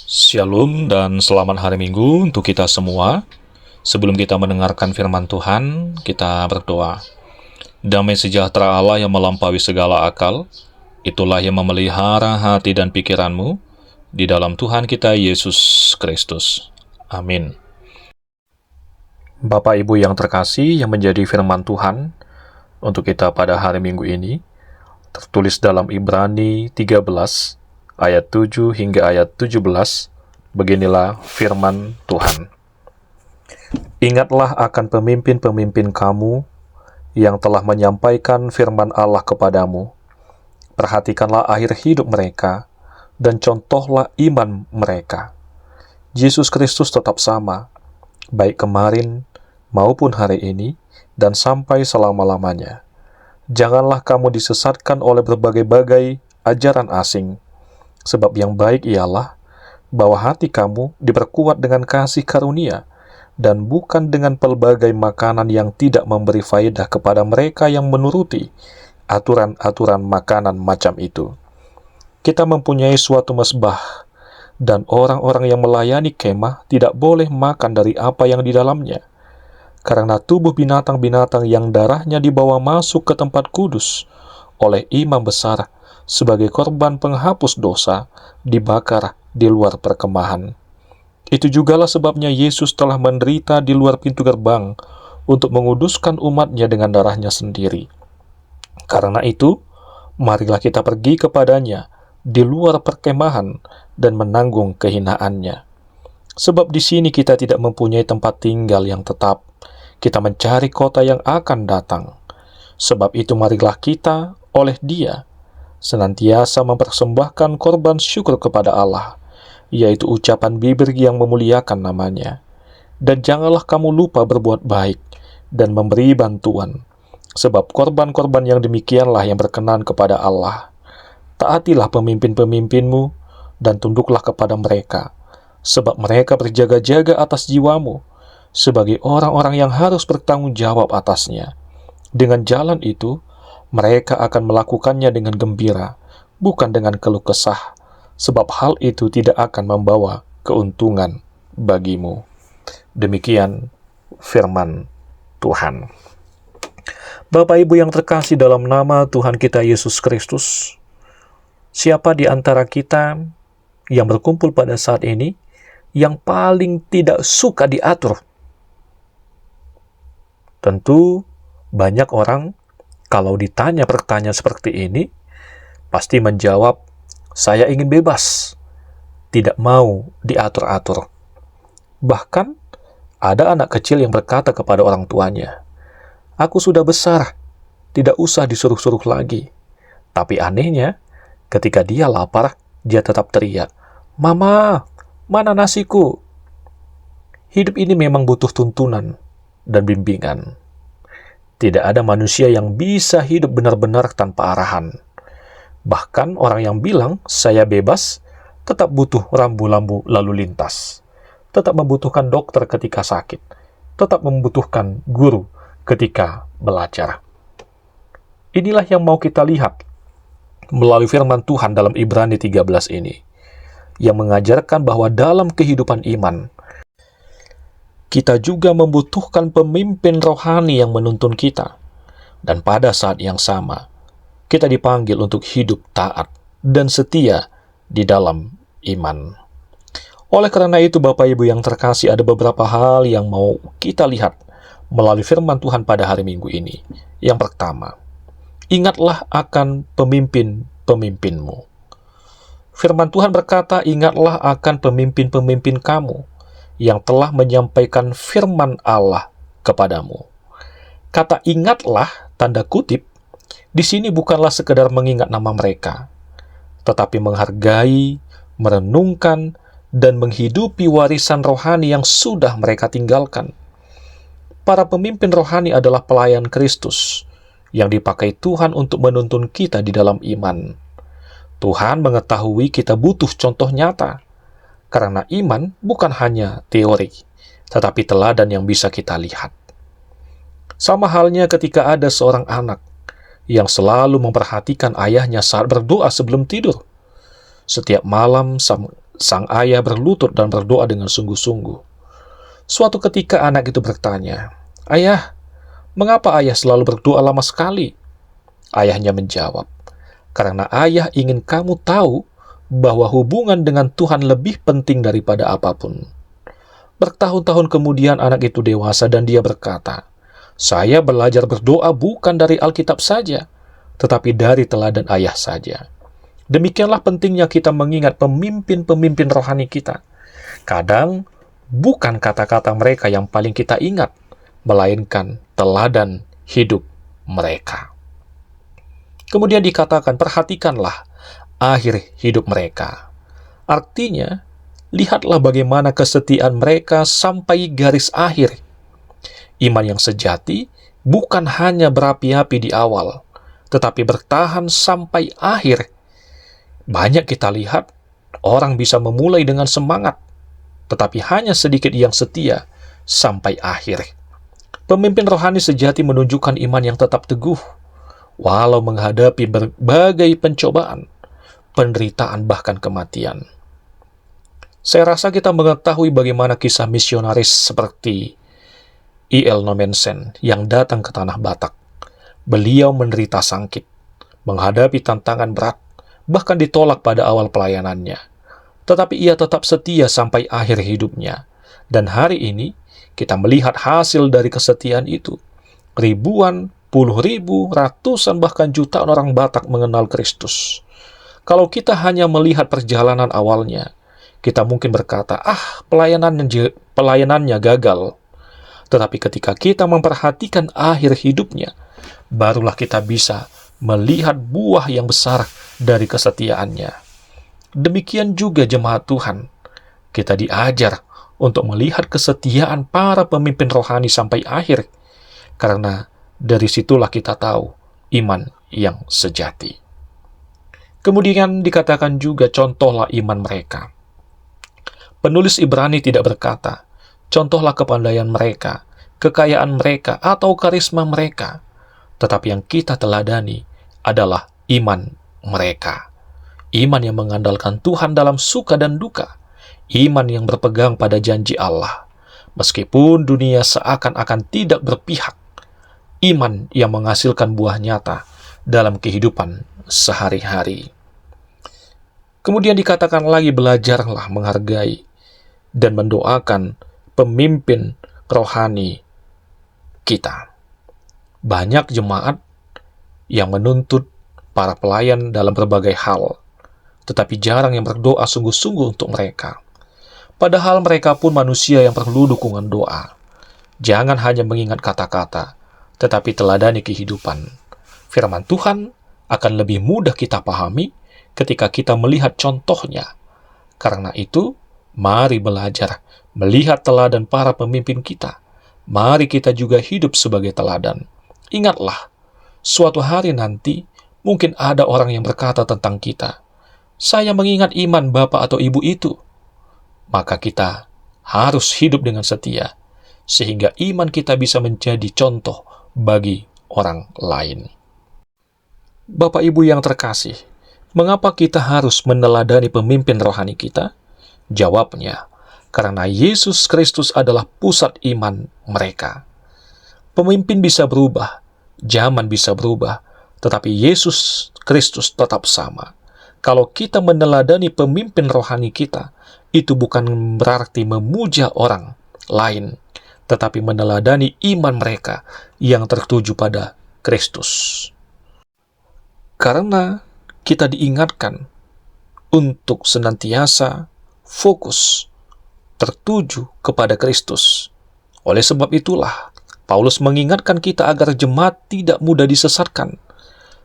Shalom dan selamat hari Minggu untuk kita semua. Sebelum kita mendengarkan firman Tuhan, kita berdoa. Damai sejahtera Allah yang melampaui segala akal, itulah yang memelihara hati dan pikiranmu di dalam Tuhan kita Yesus Kristus. Amin. Bapak Ibu yang terkasih, yang menjadi firman Tuhan untuk kita pada hari Minggu ini, tertulis dalam Ibrani 13, ayat 7 hingga ayat 17, beginilah firman Tuhan. Ingatlah akan pemimpin-pemimpin kamu yang telah menyampaikan firman Allah kepadamu. Perhatikanlah akhir hidup mereka, dan contohlah iman mereka. Yesus Kristus tetap sama, baik kemarin maupun hari ini, dan sampai selama-lamanya. Janganlah kamu disesatkan oleh berbagai-bagai ajaran asing, sebab yang baik ialah bahwa hati kamu diperkuat dengan kasih karunia, dan bukan dengan pelbagai makanan yang tidak memberi faedah kepada mereka yang menuruti aturan-aturan makanan macam itu. Kita mempunyai suatu mezbah, dan orang-orang yang melayani kemah tidak boleh makan dari apa yang di dalamnya, karena tubuh binatang-binatang yang darahnya dibawa masuk ke tempat kudus oleh imam besar sebagai korban penghapus dosa, dibakar di luar perkemahan. Itu jugalah sebabnya Yesus telah menderita di luar pintu gerbang untuk menguduskan umatnya dengan darahnya sendiri. Karena itu, marilah kita pergi kepadanya di luar perkemahan dan menanggung kehinaannya. Sebab di sini kita tidak mempunyai tempat tinggal yang tetap. Kita mencari kota yang akan datang. Sebab itu marilah kita oleh Dia senantiasa mempersembahkan korban syukur kepada Allah, yaitu ucapan bibir yang memuliakan namanya. Dan janganlah kamu lupa berbuat baik dan memberi bantuan, sebab korban-korban yang demikianlah yang berkenan kepada Allah. Taatilah pemimpin-pemimpinmu dan tunduklah kepada mereka, sebab mereka berjaga-jaga atas jiwamu, sebagai orang-orang yang harus bertanggung jawab atasnya. Dengan jalan itu, mereka akan melakukannya dengan gembira, bukan dengan keluh kesah, sebab hal itu tidak akan membawa keuntungan bagimu. Demikian firman Tuhan. Bapak Ibu yang terkasih dalam nama Tuhan kita Yesus Kristus, siapa di antara kita yang berkumpul pada saat ini yang paling tidak suka diatur? Tentu banyak orang kalau ditanya pertanyaan seperti ini, pasti menjawab, saya ingin bebas, tidak mau diatur-atur. Bahkan, ada anak kecil yang berkata kepada orang tuanya, aku sudah besar, tidak usah disuruh-suruh lagi. Tapi anehnya, ketika dia lapar, dia tetap teriak, Mama, mana nasiku? Hidup ini memang butuh tuntunan dan bimbingan. Tidak ada manusia yang bisa hidup benar-benar tanpa arahan. Bahkan orang yang bilang, saya bebas, tetap butuh rambu-rambu lalu lintas. Tetap membutuhkan dokter ketika sakit. Tetap membutuhkan guru ketika belajar. Inilah yang mau kita lihat melalui firman Tuhan dalam Ibrani 13 ini, yang mengajarkan bahwa dalam kehidupan iman, kita juga membutuhkan pemimpin rohani yang menuntun kita. Dan pada saat yang sama, kita dipanggil untuk hidup taat dan setia di dalam iman. Oleh karena itu, Bapak Ibu yang terkasih, ada beberapa hal yang mau kita lihat melalui firman Tuhan pada hari Minggu ini. Yang pertama, ingatlah akan pemimpin-pemimpinmu. Firman Tuhan berkata, ingatlah akan pemimpin-pemimpin kamu yang telah menyampaikan firman Allah kepadamu. Kata ingatlah, tanda kutip, di sini bukanlah sekedar mengingat nama mereka, tetapi menghargai, merenungkan, dan menghidupi warisan rohani yang sudah mereka tinggalkan. Para pemimpin rohani adalah pelayan Kristus, yang dipakai Tuhan untuk menuntun kita di dalam iman. Tuhan mengetahui kita butuh contoh nyata, karena iman bukan hanya teori, tetapi teladan yang bisa kita lihat. Sama halnya ketika ada seorang anak yang selalu memperhatikan ayahnya saat berdoa sebelum tidur. Setiap malam Sang ayah berlutut dan berdoa dengan sungguh-sungguh. Suatu ketika anak itu bertanya, "Ayah, mengapa ayah selalu berdoa lama sekali?" Ayahnya menjawab, "Karena ayah ingin kamu tahu bahwa hubungan dengan Tuhan lebih penting daripada apapun." Bertahun-tahun kemudian anak itu dewasa dan dia berkata, "Saya belajar berdoa bukan dari Alkitab saja, tetapi dari teladan ayah saja." Demikianlah pentingnya kita mengingat pemimpin-pemimpin rohani kita. Kadang, bukan kata-kata mereka yang paling kita ingat, melainkan teladan hidup mereka. Kemudian dikatakan, perhatikanlah akhir hidup mereka. Artinya, lihatlah bagaimana kesetiaan mereka sampai garis akhir. Iman yang sejati bukan hanya berapi-api di awal, tetapi bertahan sampai akhir. Banyak kita lihat, orang bisa memulai dengan semangat, tetapi hanya sedikit yang setia sampai akhir. Pemimpin rohani sejati menunjukkan iman yang tetap teguh, walau menghadapi berbagai pencobaan, penderitaan, bahkan kematian. Saya rasa kita mengetahui bagaimana kisah misionaris seperti I.L. Nommensen yang datang ke Tanah Batak. Beliau menderita sakit, menghadapi tantangan berat, bahkan ditolak pada awal pelayanannya. Tetapi ia tetap setia sampai akhir hidupnya. Dan hari ini, kita melihat hasil dari kesetiaan itu. Ribuan, puluh ribu, ratusan, bahkan jutaan orang Batak mengenal Kristus. Kalau kita hanya melihat perjalanan awalnya, kita mungkin berkata, pelayanannya gagal. Tetapi ketika kita memperhatikan akhir hidupnya, barulah kita bisa melihat buah yang besar dari kesetiaannya. Demikian juga jemaat Tuhan. Kita diajar untuk melihat kesetiaan para pemimpin rohani sampai akhir, karena dari situlah kita tahu iman yang sejati. Kemudian dikatakan juga, contohlah iman mereka. Penulis Ibrani tidak berkata, contohlah kepandaian mereka, kekayaan mereka, atau karisma mereka. Tetapi yang kita teladani adalah iman mereka. Iman yang mengandalkan Tuhan dalam suka dan duka. Iman yang berpegang pada janji Allah. Meskipun dunia seakan-akan tidak berpihak. Iman yang menghasilkan buah nyata dalam kehidupan sehari-hari. Kemudian dikatakan lagi, belajarlah menghargai dan mendoakan pemimpin rohani kita. Banyak jemaat yang menuntut para pelayan dalam berbagai hal, tetapi jarang yang berdoa sungguh-sungguh untuk mereka. Padahal mereka pun manusia yang perlu dukungan doa. Jangan hanya mengingat kata-kata, tetapi teladani kehidupan. Firman Tuhan akan lebih mudah kita pahami ketika kita melihat contohnya. Karena itu, mari belajar melihat teladan para pemimpin kita. Mari kita juga hidup sebagai teladan. Ingatlah, suatu hari nanti mungkin ada orang yang berkata tentang kita, "Saya mengingat iman bapak atau ibu itu." Maka kita harus hidup dengan setia, sehingga iman kita bisa menjadi contoh bagi orang lain. Bapak Ibu yang terkasih, mengapa kita harus meneladani pemimpin rohani kita? Jawabnya, karena Yesus Kristus adalah pusat iman mereka. Pemimpin bisa berubah, zaman bisa berubah, tetapi Yesus Kristus tetap sama. Kalau kita meneladani pemimpin rohani kita, itu bukan berarti memuja orang lain, tetapi meneladani iman mereka yang tertuju pada Kristus. Karena kita diingatkan untuk senantiasa fokus tertuju kepada Kristus. Oleh sebab itulah, Paulus mengingatkan kita agar jemaat tidak mudah disesatkan.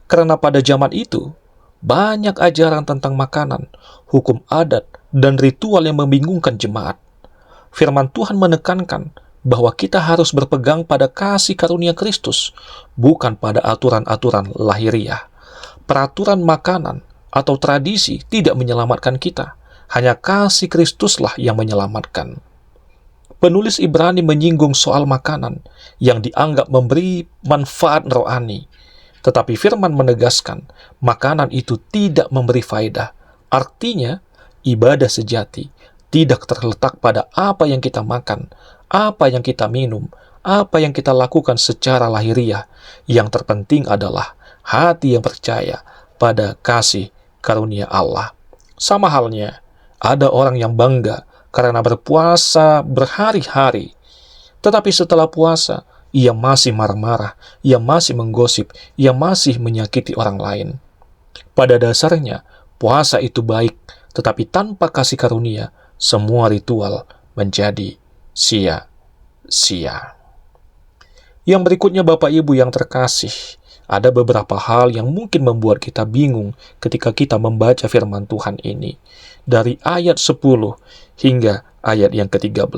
Karena pada zaman itu, banyak ajaran tentang makanan, hukum adat, dan ritual yang membingungkan jemaat. Firman Tuhan menekankan bahwa kita harus berpegang pada kasih karunia Kristus, bukan pada aturan-aturan lahiriah. Peraturan makanan atau tradisi tidak menyelamatkan kita. Hanya kasih Kristuslah yang menyelamatkan. Penulis Ibrani menyinggung soal makanan yang dianggap memberi manfaat rohani. Tetapi firman menegaskan, makanan itu tidak memberi faedah. Artinya, Ibadah sejati tidak terletak pada apa yang kita makan, apa yang kita minum, apa yang kita lakukan secara lahiriah. Yang terpenting adalah hati yang percaya pada kasih karunia Allah. Sama halnya, ada orang yang bangga karena berpuasa berhari-hari, tetapi setelah puasa, ia masih marah-marah, ia masih menggosip, ia masih menyakiti orang lain. Pada dasarnya, puasa itu baik, tetapi tanpa kasih karunia, semua ritual menjadi sia-sia. Yang berikutnya, Bapak Ibu yang terkasih, ada beberapa hal yang mungkin membuat kita bingung ketika kita membaca firman Tuhan ini. Dari ayat 10 hingga ayat yang ke-13.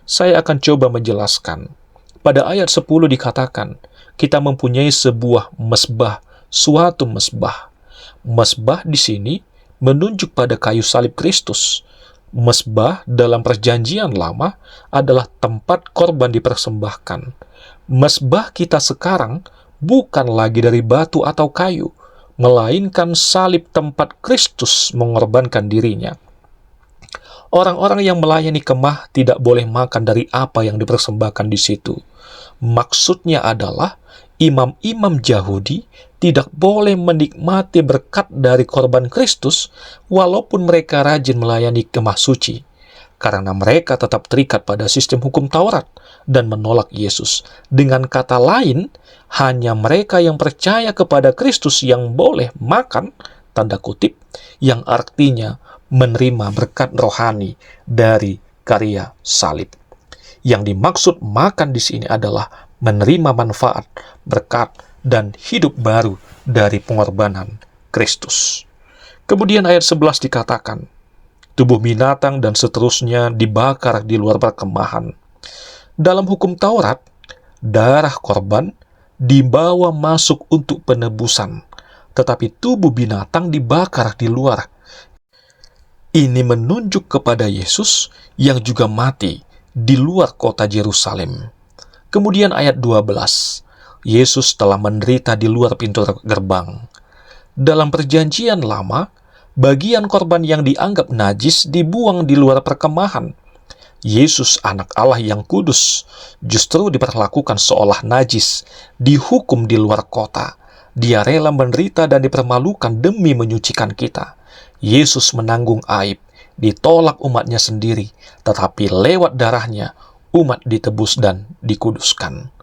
Saya akan coba menjelaskan. Pada ayat 10 dikatakan, kita mempunyai sebuah mezbah, suatu mezbah. Mezbah di sini menunjuk pada kayu salib Kristus. Mezbah dalam perjanjian lama adalah tempat korban dipersembahkan. Mezbah kita sekarang bukan lagi dari batu atau kayu, melainkan salib tempat Kristus mengorbankan dirinya. Orang-orang yang melayani kemah tidak boleh makan dari apa yang dipersembahkan di situ. Maksudnya adalah imam-imam Yahudi tidak boleh menikmati berkat dari korban Kristus walaupun mereka rajin melayani kemah suci, karena mereka tetap terikat pada sistem hukum Taurat dan menolak Yesus. Dengan kata lain, hanya mereka yang percaya kepada Kristus yang boleh makan, tanda kutip, yang artinya menerima berkat rohani dari karya salib. Yang dimaksud makan di sini adalah menerima manfaat, berkat, dan hidup baru dari pengorbanan Kristus. Kemudian ayat 11 dikatakan, tubuh binatang dan seterusnya dibakar di luar perkemahan. Dalam hukum Taurat, darah korban dibawa masuk untuk penebusan, tetapi tubuh binatang dibakar di luar. Ini menunjuk kepada Yesus yang juga mati di luar kota Yerusalem. Kemudian ayat 12, Yesus telah menderita di luar pintu gerbang. Dalam perjanjian lama, bagian korban yang dianggap najis dibuang di luar perkemahan. Yesus, anak Allah yang kudus, justru diperlakukan seolah najis, dihukum di luar kota. Dia rela menderita dan dipermalukan demi menyucikan kita. Yesus menanggung aib, ditolak umatnya sendiri, tetapi lewat darahnya, umat ditebus dan dikuduskan.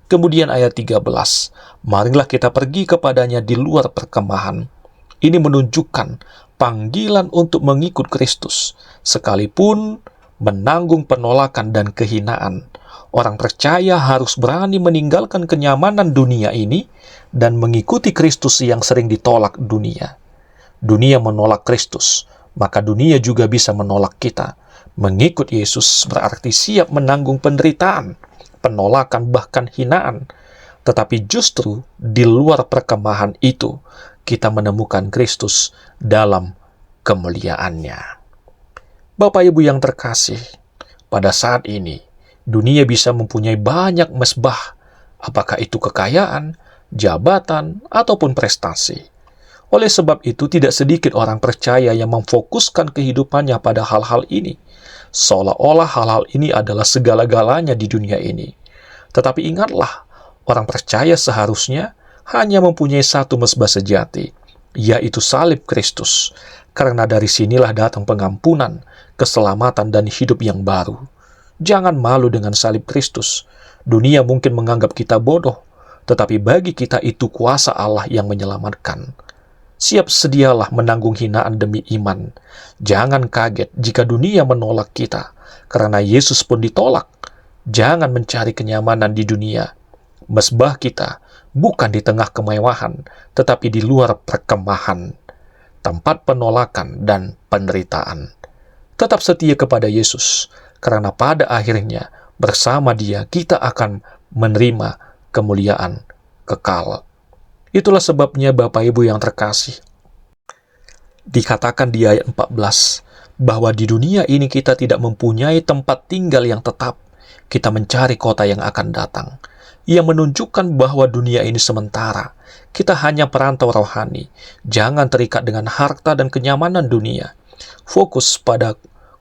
Kemudian ayat 13, marilah kita pergi kepadanya di luar perkemahan. Ini menunjukkan panggilan untuk mengikut Kristus, sekalipun menanggung penolakan dan kehinaan. Orang percaya harus berani meninggalkan kenyamanan dunia ini dan mengikuti Kristus yang sering ditolak dunia. Dunia menolak Kristus, maka dunia juga bisa menolak kita. Mengikut Yesus berarti siap menanggung penderitaan, penolakan, bahkan hinaan. Tetapi justru di luar perkemahan itu, kita menemukan Kristus dalam kemuliaannya. Bapak Ibu yang terkasih, pada saat ini, dunia bisa mempunyai banyak mezbah, apakah itu kekayaan, jabatan, ataupun prestasi. Oleh sebab itu, tidak sedikit orang percaya yang memfokuskan kehidupannya pada hal-hal ini, seolah-olah hal-hal ini adalah segala-galanya di dunia ini. Tetapi ingatlah, orang percaya seharusnya hanya mempunyai satu mezbah sejati, yaitu salib Kristus, karena dari sinilah datang pengampunan, keselamatan, dan hidup yang baru. Jangan malu dengan salib Kristus. Dunia mungkin menganggap kita bodoh, tetapi bagi kita itu kuasa Allah yang menyelamatkan. Siap sedialah menanggung hinaan demi iman. Jangan kaget jika dunia menolak kita, karena Yesus pun ditolak. Jangan mencari kenyamanan di dunia. Mezbah kita bukan di tengah kemewahan, tetapi di luar perkemahan, tempat penolakan dan penderitaan. Tetap setia kepada Yesus, karena pada akhirnya bersama Dia kita akan menerima kemuliaan kekal. Itulah sebabnya Bapak Ibu yang terkasih, dikatakan di ayat 14, bahwa di dunia ini kita tidak mempunyai tempat tinggal yang tetap. Kita mencari kota yang akan datang. Ia menunjukkan bahwa dunia ini sementara. Kita hanya perantau rohani. Jangan terikat dengan harta dan kenyamanan dunia. Fokus pada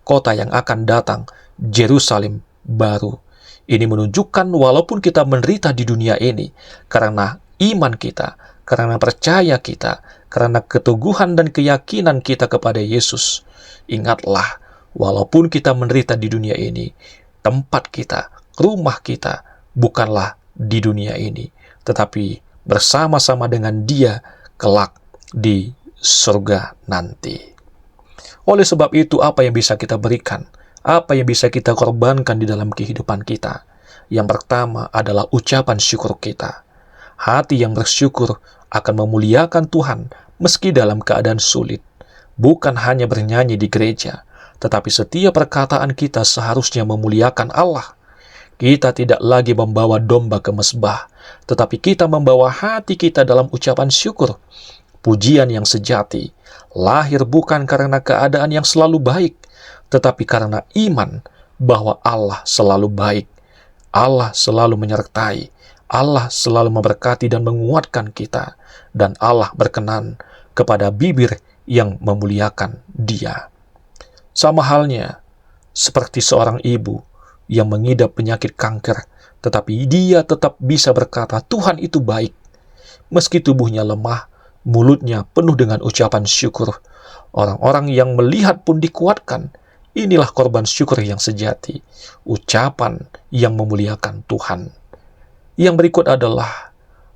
kota yang akan datang, Yerusalem baru. Ini menunjukkan walaupun kita menderita di dunia ini, karena iman kita, karena percaya kita, karena keteguhan dan keyakinan kita kepada Yesus, ingatlah, walaupun kita menderita di dunia ini, tempat kita, rumah kita, bukanlah di dunia ini, tetapi bersama-sama dengan Dia kelak di surga nanti. Oleh sebab itu, apa yang bisa kita berikan? Apa yang bisa kita korbankan di dalam kehidupan kita? Yang pertama adalah ucapan syukur kita. Hati yang bersyukur akan memuliakan Tuhan meski dalam keadaan sulit. Bukan hanya bernyanyi di gereja, tetapi setiap perkataan kita seharusnya memuliakan Allah. Kita tidak lagi membawa domba ke mezbah, tetapi kita membawa hati kita dalam ucapan syukur. Pujian yang sejati lahir bukan karena keadaan yang selalu baik, tetapi karena iman bahwa Allah selalu baik, Allah selalu menyertai, Allah selalu memberkati dan menguatkan kita, dan Allah berkenan kepada bibir yang memuliakan Dia. Sama halnya seperti seorang ibu yang mengidap penyakit kanker, tetapi dia tetap bisa berkata, Tuhan itu baik. Meski tubuhnya lemah, mulutnya penuh dengan ucapan syukur. Orang-orang yang melihat pun dikuatkan. Inilah korban syukur yang sejati, ucapan yang memuliakan Tuhan. Yang berikut adalah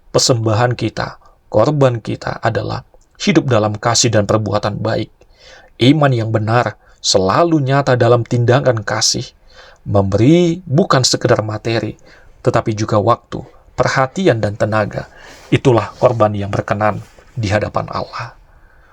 persembahan kita, korban kita adalah hidup dalam kasih dan perbuatan baik. Iman yang benar selalu nyata dalam tindakan kasih. Memberi bukan sekedar materi, tetapi juga waktu, perhatian, dan tenaga. Itulah korban yang berkenan di hadapan Allah.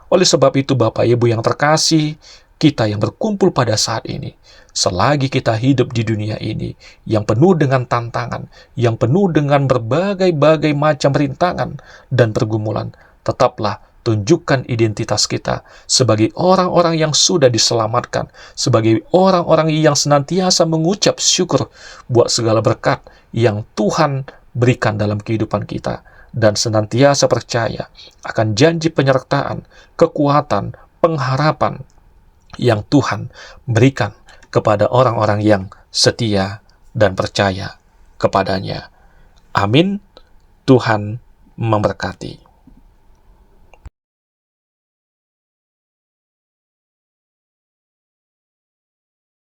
Oleh sebab itu, Bapak Ibu yang terkasih, kita yang berkumpul pada saat ini, selagi kita hidup di dunia ini, yang penuh dengan tantangan, yang penuh dengan berbagai-bagai macam rintangan dan pergumulan, tetaplah tunjukkan identitas kita sebagai orang-orang yang sudah diselamatkan, sebagai orang-orang yang senantiasa mengucap syukur buat segala berkat yang Tuhan berikan dalam kehidupan kita, dan senantiasa percaya akan janji penyertaan, kekuatan, pengharapan yang Tuhan berikan kepada orang-orang yang setia dan percaya kepadanya. Amin. Tuhan memberkati.